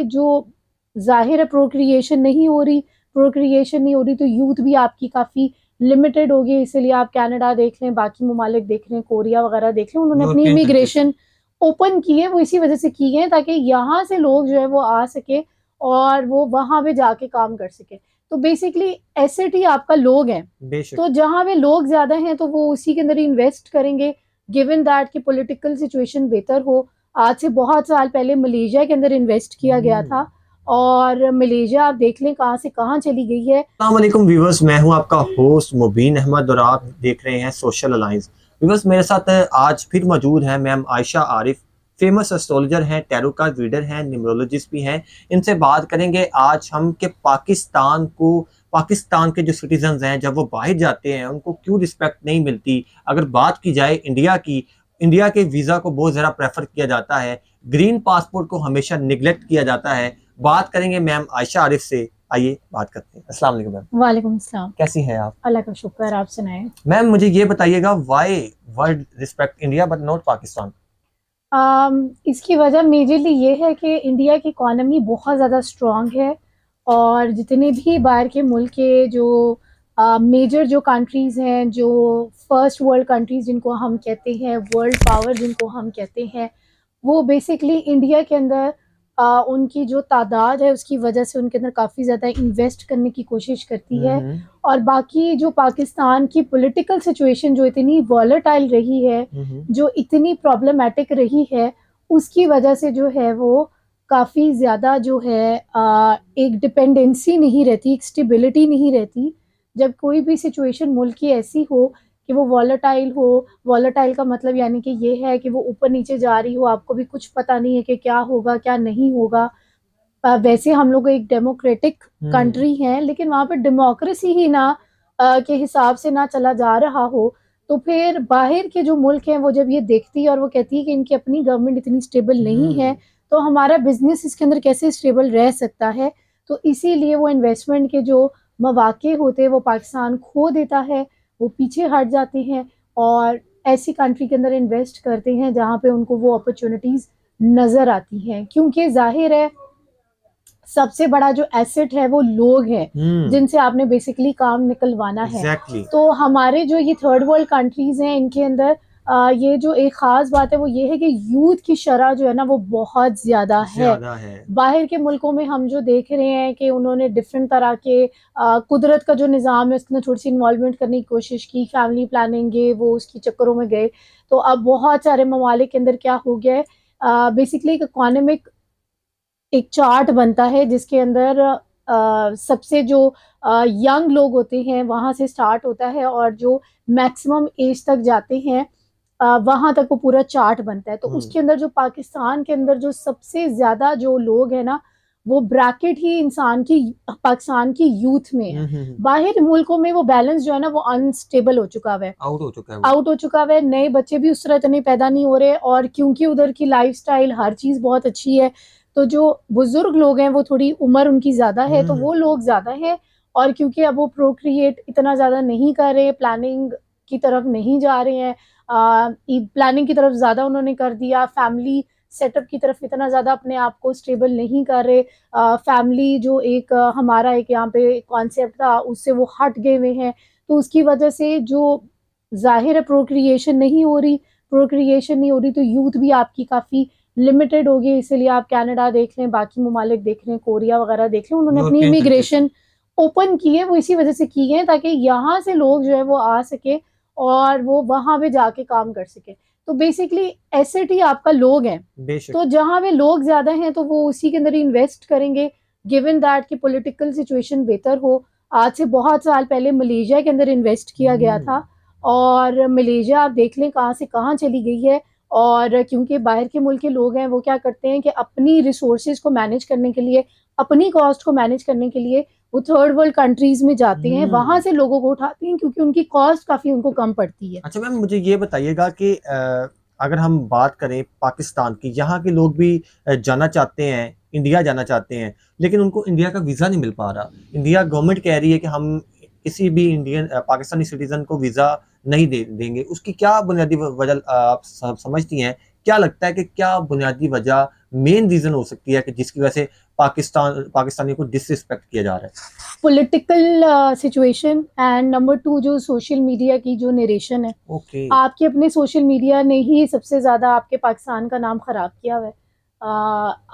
कि जो जाहिर है प्रोक्रिएशन नहीं हो रही तो यूथ भी आपकी काफ़ी लिमिटेड होगी, इसीलिए आप कनाडा देख लें, बाकी ममालिक देख लें, कोरिया वगैरह देख लें, उन्होंने अपनी यूरोपियन कंट्रीज। इमिग्रेशन ओपन की है, वो इसी वजह से की है ताकि यहाँ से लोग जो है वो आ सके और वो वहां पे जाके काम कर सके। तो बेसिकली एसेट ही आपका लोग हैं, बेशक। तो जहां पे लोग ज्यादा हैं तो वो उसी के अंदर इन्वेस्ट करेंगे, गिवन दैट कि पॉलिटिकल सिचुएशन बेहतर हो। आज से बहुत साल पहले मलेशिया के अंदर इन्वेस्ट किया गया था, और मलेशिया आप देख लें कहाँ से कहाँ चली गई है। अस्सलाम वालेकुम व्यूवर्स, मैं हूं आपका होस्ट मुबीन अहमद और आप देख रहे हैं सोशल अलायंस। व्यूवर्स, मेरे साथ आज फिर मौजूद हैं ma'am Ayesha Arif, famous astrologer हैं, टैरो कार्ड रीडर हैं, न्यूमरोलॉजिस्ट भी हैं। इनसे बात करेंगे आज हम कि पाकिस्तान के जो सिटीजन्स हैं जब वो बाहर जाते हैं उनको क्यों रिस्पेक्ट नहीं मिलती। अगर बात की जाए इंडिया के वीज़ा को बहुत ज़्यादा प्रेफर किया जाता है, ग्रीन पासपोर्ट को हमेशा निगलेक्ट किया जाता है। बात करेंगे मैम आयशा आरिफ से, आइए बात करते हैं। अस्सलाम वालेकुम मैम। वालेकुम अस्सलाम। कैसी हैं आप? अल्लाह का शुक्र, आप सुनाएं। मैम मुझे ये बताइएगा, why world respect India but not Pakistan? इसकी वजह मेजरली ये है कि इंडिया की इकॉनमी बहुत ज़्यादा स्ट्रॉन्ग है, और जितने भी बाहर के मुल्क के जो मेजर जो कंट्रीज़ हैं, जो फर्स्ट वर्ल्ड कंट्रीज़ जिनको हम कहते हैं, वर्ल्ड पावर जिनको हम कहते हैं, वो बेसिकली इंडिया के अंदर उनकी जो तादाद है उसकी वजह से उनके अंदर काफ़ी ज़्यादा इन्वेस्ट करने की कोशिश करती है। और बाकी जो पाकिस्तान की पॉलिटिकल सिचुएशन जो इतनी वॉलेटाइल रही है, जो इतनी प्रॉब्लमेटिक रही है, उसकी वजह से जो है वो काफ़ी ज़्यादा जो है एक डिपेंडेंसी नहीं रहती, एक स्टेबिलिटी नहीं रहती। जब कोई भी सिचुएशन मुल्क की ऐसी हो कि वो वॉलेटाइल का मतलब यानी कि ये है कि वो ऊपर नीचे जा रही हो, आपको भी कुछ पता नहीं है कि क्या होगा क्या नहीं होगा। वैसे हम लोग एक डेमोक्रेटिक कंट्री हैं, लेकिन वहाँ पे डेमोक्रेसी ही ना के हिसाब से ना चला जा रहा हो, तो फिर बाहर के जो मुल्क हैं वो जब ये देखती है और वो कहती है कि इनकी अपनी गवर्नमेंट इतनी स्टेबल नहीं है, तो हमारा बिजनेस इसके अंदर कैसे स्टेबल रह सकता है। तो इसीलिए वो इन्वेस्टमेंट के जो मौके होते हैं वो पाकिस्तान खो देता है, वो पीछे हट जाते हैं और ऐसी कंट्री के अंदर इन्वेस्ट करते हैं जहाँ पे उनको वो अपॉर्चुनिटीज नजर आती हैं, क्योंकि जाहिर है सबसे बड़ा जो एसेट है वो लोग हैं जिनसे आपने बेसिकली काम निकलवाना है। तो हमारे जो ये थर्ड वर्ल्ड कंट्रीज हैं इनके अंदर ये जो एक खास बात है वो ये है कि यूथ की शरह जो है ना वो बहुत ज्यादा है। बाहर के मुल्कों में हम जो देख रहे हैं कि उन्होंने डिफरेंट तरह के कुदरत का जो निज़ाम है उसके अंदर थोड़ी सी इन्वॉल्वमेंट करने की कोशिश की, फैमिली प्लानिंग ये वो उसकी चक्करों में गए। तो अब बहुत सारे ममालिक के अंदर क्या हो गया है, बेसिकली एक इकोनॉमिक एक चार्ट बनता है जिसके अंदर सबसे जो यंग लोग होते हैं वहां से स्टार्ट होता है, और जो मैक्सिमम एज तक जाते हैं वहां तक वो पूरा चार्ट बनता है। तो उसके अंदर जो पाकिस्तान के अंदर जो सबसे ज्यादा जो लोग हैं ना, वो ब्रैकेट ही पाकिस्तान की यूथ में है। बाहर मुल्कों में वो बैलेंस जो है ना वो अनस्टेबल हो चुका है, आउट हो चुका है। नए बच्चे भी उस तरह इतने पैदा नहीं हो रहे, और क्योंकि उधर की लाइफस्टाइल हर चीज बहुत अच्छी है, तो जो बुजुर्ग लोग हैं वो थोड़ी उम्र उनकी ज्यादा है तो वो लोग ज्यादा हैं, और क्योंकि अब वो प्रोक्रिएट इतना ज्यादा नहीं कर रहे, प्लानिंग की तरफ नहीं जा रहे हैं, प्लानिंग की तरफ ज्यादा उन्होंने कर दिया, फैमिली सेटअप की तरफ इतना ज्यादा अपने आप को स्टेबल नहीं कर रहे। फैमिली जो एक हमारा एक यहाँ पे कॉन्सेप्ट था उससे वो हट गए हुए हैं, तो उसकी वजह से जो जाहिर है प्रोक्रिएशन नहीं हो रही तो यूथ भी आपकी काफी लिमिटेड होगी, इसीलिए आप कनाडा देख लें, बाकी ममालिक देख लें, कोरिया वगैरह देख लें, उन्होंने अपनी इमिग्रेशन ओपन की है, वो इसी वजह से की है ताकि यहाँ से लोग जो है वो आ सके और वो वहां पे जाके काम कर सके। तो बेसिकली एसेट ही आपका लोग हैं, तो जहां पे लोग ज्यादा हैं तो वो उसी के अंदर इन्वेस्ट करेंगे, गिवन दैट कि पॉलिटिकल सिचुएशन बेहतर हो। आज से बहुत साल पहले मलेशिया के अंदर इन्वेस्ट किया गया था, और मलेशिया आप देख लें कहाँ से कहाँ चली गई है। और क्योंकि बाहर के मुल्क के लोग हैं वो क्या करते हैं कि अपनी रिसोर्सेज को मैनेज करने के लिए, अपनी कॉस्ट को मैनेज करने के लिए वो थर्ड वर्ल्ड कंट्रीज में जाते हैं, वहां से लोगों को उठाते हैं क्योंकि उनकी कॉस्ट काफी उनको कम पड़ती है। अच्छा मैम, मुझे ये बताइएगा कि अगर हम बात करें पाकिस्तान की, यहाँ के लोग भी जाना चाहते हैं, इंडिया जाना चाहते हैं, लेकिन उनको इंडिया का वीज़ा नहीं मिल पा रहा। इंडिया गवर्नमेंट कह रही है कि हम किसी भी पाकिस्तानी सिटीजन को वीज़ा नहीं देंगे। उसकी क्या बुनियादी वजह आप समझती हैं क्या लगता है कि क्या बुनियादी वजह, मेन रीजन हो सकती है कि जिसकी वजह से पाकिस्तानी को डिसरिस्पेक्ट किया जा रहा है? पॉलिटिकल सिचुएशन एंड नंबर 2 जो सोशल मीडिया की जो नरेशन है। ओके। आपके अपने सोशल मीडिया ने ही सबसे ज़्यादा आपके पाकिस्तान का नाम ख़राब किया हुआ है।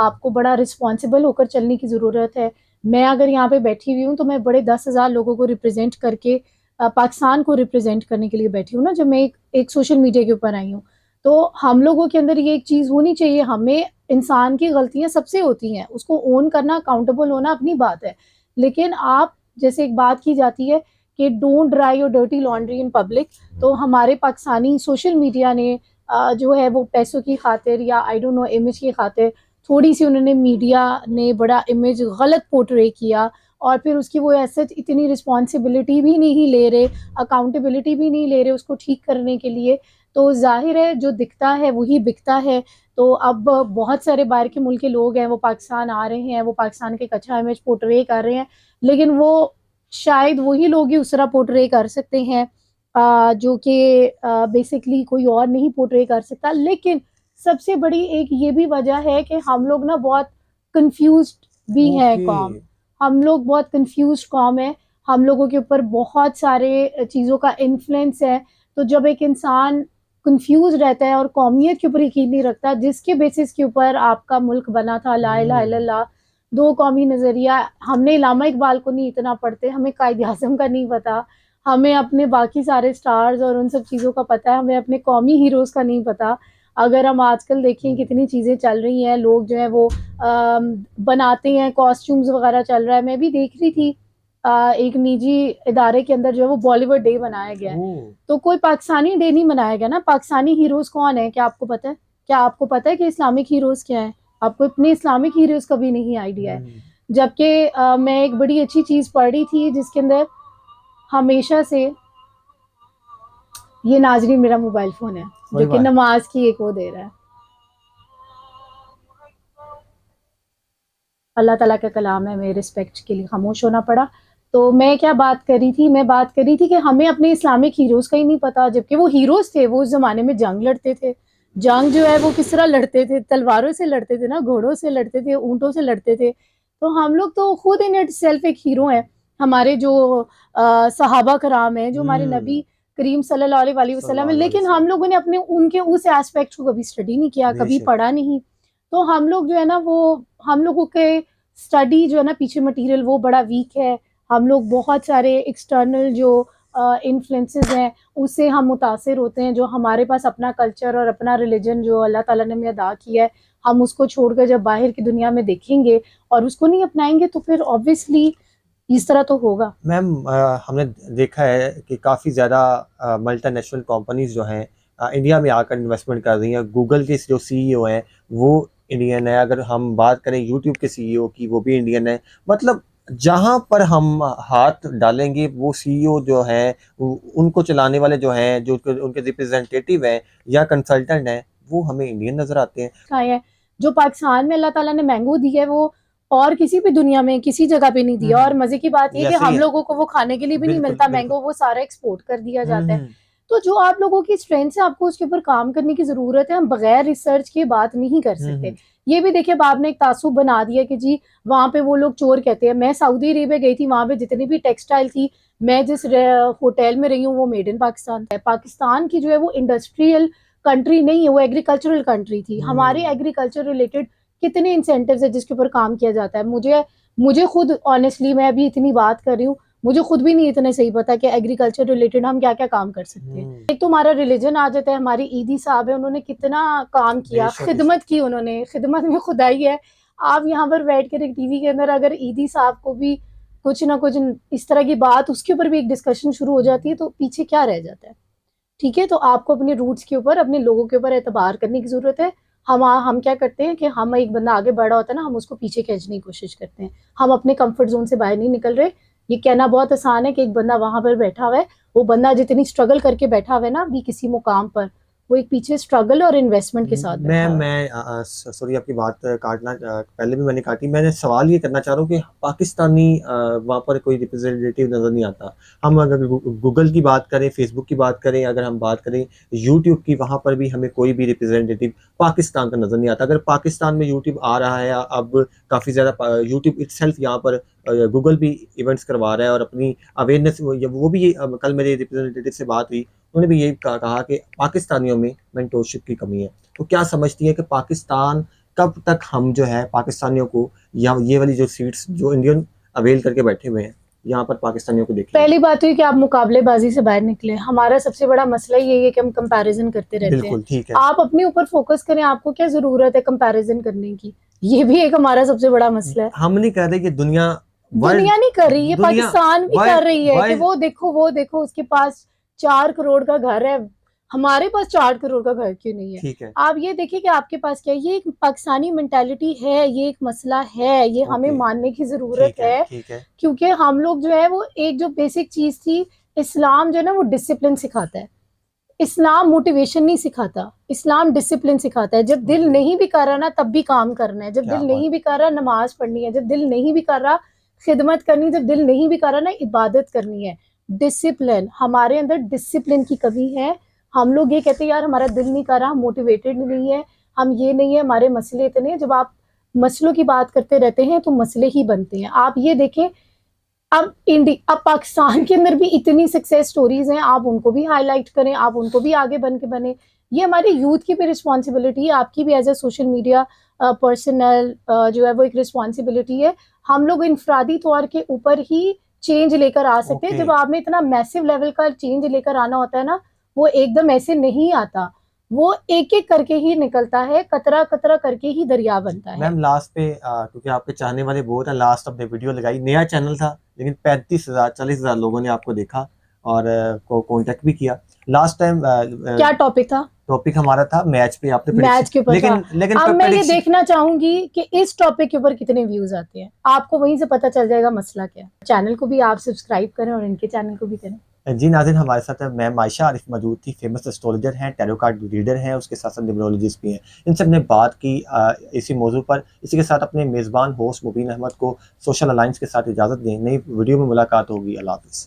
आपको बड़ा रिस्पॉन्सिबल होकर चलने की ज़रूरत है। मैं अगर यहाँ पे बैठी हुई हूँ तो मैं बड़े 10,000 लोगों को रिप्रेजेंट करके पाकिस्तान को रिप्रेजेंट करने के लिए बैठी हूँ ना, जब मैं एक सोशल मीडिया के ऊपर आई हूँ। तो हम लोगों के अंदर ये एक चीज़ होनी चाहिए, हमें इंसान की गलतियाँ सबसे होती हैं, उसको ओन करना, अकाउंटेबल होना अपनी बात है। लेकिन आप जैसे एक बात की जाती है कि don't dry your dirty laundry in public, तो हमारे पाकिस्तानी सोशल मीडिया ने जो है वो पैसों की खातिर या आई डोंट नो इमेज की खातिर थोड़ी सी उन्होंने मीडिया ने बड़ा इमेज गलत पोर्ट्रे किया, और फिर उसकी वो ऐसे इतनी रिस्पॉन्सिबिलिटी भी नहीं ले रहे, अकाउंटेबिलिटी भी नहीं ले रहे उसको ठीक करने के लिए। तो जाहिर है जो दिखता है वही बिकता है। तो अब बहुत सारे बाहर के मुल्क के लोग हैं, वो पाकिस्तान आ रहे हैं, वो पाकिस्तान के एक अच्छा इमेज पोर्ट्रे कर रहे हैं, लेकिन वो शायद वही लोग ही उस तरह पोर्ट्रे कर सकते हैं जो कि बेसिकली कोई और नहीं पोर्ट्रे कर सकता। लेकिन सबसे बड़ी एक ये भी वजह है कि हम लोग ना बहुत कंफ्यूज्ड भी हैं कौम, हम लोग बहुत कंफ्यूज्ड कौम है, हम लोगों के ऊपर बहुत सारे चीज़ों का इन्फ्लुएंस है। तो जब एक इंसान कंफ्यूज रहता है और कौमियत के ऊपर यकीन नहीं रखता, जिसके बेसिस के ऊपर आपका मुल्क बना था, ला इलाहा इल्लल्लाह, दो कौमी नज़रिया, हमने इलामा इकबाल को नहीं इतना पढ़ते, हमें कायद आज़म का नहीं पता, हमें अपने बाकी सारे स्टार्स और उन सब चीज़ों का पता है, हमें अपने कौमी हीरोज़ का नहीं पता। अगर हम आजकल देखें कितनी चीज़ें चल रही हैं, लोग जो है वो बनाते हैं, कॉस्ट्यूम्स वगैरह चल रहा है। मैं भी देख रही थी एक निजी इदारे के अंदर जो है वो बॉलीवुड डे मनाया गया है। तो कोई पाकिस्तानी डे नहीं मनाया गया ना। पाकिस्तानी हीरोज़ कौन है, क्या आपको पता है? क्या आपको पता है कि इस्लामिक हीरोज़ क्या है? आपको इतने इस्लामिक हीरोज़ का भी नहीं आइडिया है। जबकि मैं एक बड़ी अच्छी चीज़ पढ़ रही थी जिसके अंदर हमेशा से, ये नाजरीन मेरा मोबाइल फ़ोन है जो कि नमाज की एक वो दे रहा है। अल्लाह ताला का कलाम है, मेरे रिस्पेक्ट के लिए खामोश होना पड़ा। तो मैं क्या बात कर रही थी, मैं बात कर रही थी कि हमें अपने इस्लामिक हीरोज़ का ही नहीं पता, जबकि वो हीरोज़ थे, वो उस ज़माने में जंग लड़ते थे। जंग जो है वो किस तरह लड़ते थे, तलवारों से लड़ते थे ना, घोड़ों से लड़ते थे, ऊँटों से लड़ते थे। तो हम लोग तो खुद इन इट सेल्फ एक हीरो हैं। हमारे जो सहाबा कराम हैं, जो हमारे नबी करीम सल्लल्लाहु अलैहि वसल्लम है, लेकिन हम लोगों ने अपने उनके उस एस्पेक्ट को कभी स्टडी नहीं किया, कभी पढ़ा नहीं। तो हम लोग जो है ना वो, हम लोगों के स्टडी जो है ना पीछे मटेरियल वो बड़ा वीक है। हम लोग बहुत सारे एक्सटर्नल जो इन्फ्लुएंसेस हैं उससे हम मुतासिर होते हैं। जो हमारे पास अपना कल्चर और अपना रिलीजन जो अल्लाह ताला ने हमें अदा किया है, हम उसको छोड़कर जब बाहर की दुनिया में देखेंगे और उसको नहीं अपनाएंगे तो फिर ऑब्वियसली इस तरह तो होगा। मैम हमने देखा है कि काफ़ी ज़्यादा मल्टीनेशनल कंपनीज जो हैं इंडिया में आकर इन्वेस्टमेंट कर रही हैं। गूगल के जो सीईओ हैं वो इंडियन है, अगर हम बात करें यूट्यूब के सीईओ की वो भी इंडियन है। मतलब जहाँ पर हम हाथ डालेंगे वो सीईओ जो है उनको चलाने वाले जो हैं, जो उनके रिप्रेजेंटेटिव हैं या कंसल्टेंट हैं, वो हमें इंडियन नज़र आते हैं। जो पाकिस्तान में अल्लाह ताला ने मैंगो दी है वो और किसी भी दुनिया में किसी जगह पे नहीं दिया। और मजे की बात ये कि हम लोगों को वो खाने के लिए भी नहीं मिलता मैंगो, वो सारा एक्सपोर्ट कर दिया जाता है। तो जो आप लोगों की स्ट्रेंथ है आपको उसके ऊपर काम करने की जरूरत है। हम बगैर रिसर्च के बात नहीं कर सकते। ये भी देखिए आपने एक तासुब बना दिया कि जी वहां पे वो लोग चोर कहते हैं। मैं सऊदी अरेबिया गई थी, वहां पे जितनी भी टेक्सटाइल थी, मैं जिस होटल में रही हूँ वो मेड इन पाकिस्तान है। पाकिस्तान की जो है वो इंडस्ट्रियल कंट्री नहीं है, वो एग्रीकल्चरल कंट्री थी। हमारे एग्रीकल्चर रिलेटेड कितने इंसेंटिव्स है जिसके ऊपर काम किया जाता है। मुझे खुद ऑनेस्टली, मैं अभी इतनी बात कर रही हूँ, मुझे खुद भी नहीं इतने सही पता कि एग्रीकल्चर रिलेटेड हम क्या क्या काम कर सकते हैं। एक तो हमारा रिलीजन आ जाता है। हमारी ईदी साहब है, उन्होंने कितना काम किया, खिदमत की उन्होंने, खिदमत में खुदाई है। आप यहाँ पर बैठ कर एक टीवी के अंदर अगर ईदी साहब को भी कुछ ना कुछ इस तरह की बात, उसके ऊपर भी एक डिस्कशन शुरू हो जाती है तो पीछे क्या रह जाता है। ठीक है, तो आपको अपने रूट्स के ऊपर, अपने लोगों के ऊपर एतबार करने की जरूरत है। हम क्या करते हैं कि हम एक बंदा आगे बढ़ा होता है ना, हम उसको पीछे खींचने की कोशिश करते हैं। हम अपने कंफर्ट जोन से बाहर नहीं निकल रहे। ये कहना बहुत आसान है कि एक बंदा वहां पर बैठा हुआ है, वो बंदा जितनी स्ट्रगल करके बैठा हुआ है ना अभी किसी मुकाम पर, वो एक पीछे स्ट्रगल और इन्वेस्टमेंट के साथ बैठा है। मैं सॉरी आपकी बात काटना, पहले भी मैंने काटी। मैंने सवाल ये करना चाह रहा हूँ कि पाकिस्तानी वहाँ पर कोई रिप्रेजेंटेटिव नज़र नहीं आता। हम अगर गूगल की बात करें, फेसबुक की बात करें, अगर हम बात करें यूट्यूब की, वहाँ पर भी हमें कोई भी रिप्रेजेंटेटिव पाकिस्तान का नज़र नहीं आता। अगर पाकिस्तान में यूट्यूब आ रहा है अब काफ़ी ज़्यादा, यूट्यूब इटसेल्फ यहाँ पर गूगल भी इवेंट्स करवा रहा है और अपनी अवेयरनेस, वो भी कल मेरे रिप्रेजेंटेटिव से बात हुई, उन्होंने भी यही कहा कि पाकिस्तानियों में मेंटोरशिप की कमी है। तो क्या समझती है कि पाकिस्तान कब तक हम जो है पाकिस्तानियों को, या ये वाली जो सीट्स जो इंडियन अवेल करके बैठे हुए हैं यहाँ पर पाकिस्तानियों को देखें? पहली बात हुई कि आप मुकाबलेबाजी से बाहर निकले। हमारा सबसे बड़ा मसला यही है कि हम कंपैरिजन करते रहते हैं। बिल्कुल ठीक है। आप अपने ऊपर फोकस करें, आपको क्या जरूरत है कंपैरिजन करने की, ये भी एक हमारा सबसे बड़ा मसला है। हम नहीं कह रहे कि दुनिया नहीं कर रही है, पाकिस्तान भी कर रही है कि वो देखो उसके पास 4 करोड़ का घर है, हमारे पास 4 करोड़ का घर क्यों नहीं है? ठीक है। आप ये देखिए कि आपके पास क्या है। ये एक पाकिस्तानी मेंटालिटी है, ये एक मसला है, ये हमें मानने की जरूरत है। ठीक है। क्योंकि हम लोग जो है वो एक जो बेसिक चीज थी, इस्लाम जो है ना वो डिसिप्लिन सिखाता है। इस्लाम मोटिवेशन नहीं सिखाता, इस्लाम डिसिप्लिन सिखाता है। जब दिल नहीं भी कर रहा ना तब भी काम करना है, जब दिल नहीं भी कर रहा नमाज पढ़नी है, जब दिल नहीं भी कर रहा खिदमत करनी, जब दिल नहीं भी कर रहा ना इबादत करनी है। डिसिप्लिन, हमारे अंदर डिसिप्लिन की कमी है। हम लोग ये कहते हैं यार हमारा दिल नहीं कर रहा, हम मोटिवेटेड नहीं है, हम ये नहीं है, हमारे मसले इतने हैं। जब आप मसलों की बात करते रहते हैं तो मसले ही बनते हैं। आप ये देखें अब पाकिस्तान के अंदर भी इतनी सक्सेस स्टोरीज हैं, आप उनको भी हाईलाइट करें, आप उनको भी आगे बन के बने। ये हमारी यूथ की भी रिस्पॉन्सिबिलिटी है, आपकी भी as a social media personal जो है वो एक रिस्पॉन्सिबिलिटी है। हम लोग इंफरादी तौर के ऊपर ही चेंज लेकर आ सकते हैं। जब आपने इतना मैसिव लेवल का चेंज लेकर आना होता है ना, वो एकदम ऐसे नहीं आता, वो एक एक करके ही निकलता है, कतरा कतरा करके ही दरिया बनता है। मैम लास्ट पे क्योंकि आपके चाहने वाले बहुत हैं, लास्ट अपने वीडियो लगाई, नया चैनल था लेकिन 35,000 40,000 लोगों ने आपको देखा और को कांटेक्ट भी किया। लास्ट टाइम क्या टॉपिक था? टॉपिक हमारा था मैच पे, आपने मैच के ऊपर। लेकिन अब मैं ये देखना चाहूंगी कि इस टॉपिक के ऊपर कितने व्यूज आते हैं, आपको वहीं से पता चल जाएगा मसला क्या है। चैनल को भी आप सब्सक्राइब करें और इनके चैनल को भी करें। जी नाज़रीन, हमारे साथ मैम आयशा आरिफ मौजूद थी, फेमस एस्ट्रोलॉजर हैं, टैरो कार्ड रीडर हैं, उसके साथ साथ न्यूमरोलॉजिस्ट भी हैं। इनसे हमने बात की इसी मौजू पर। इसी के साथ अपने मेज़बान होस्ट मुबीन अहमद को सोशल अलायंस के साथ इजाज़त दें। नई वीडियो में मुलाकात होगी। अल्लाह हाफ़िज़।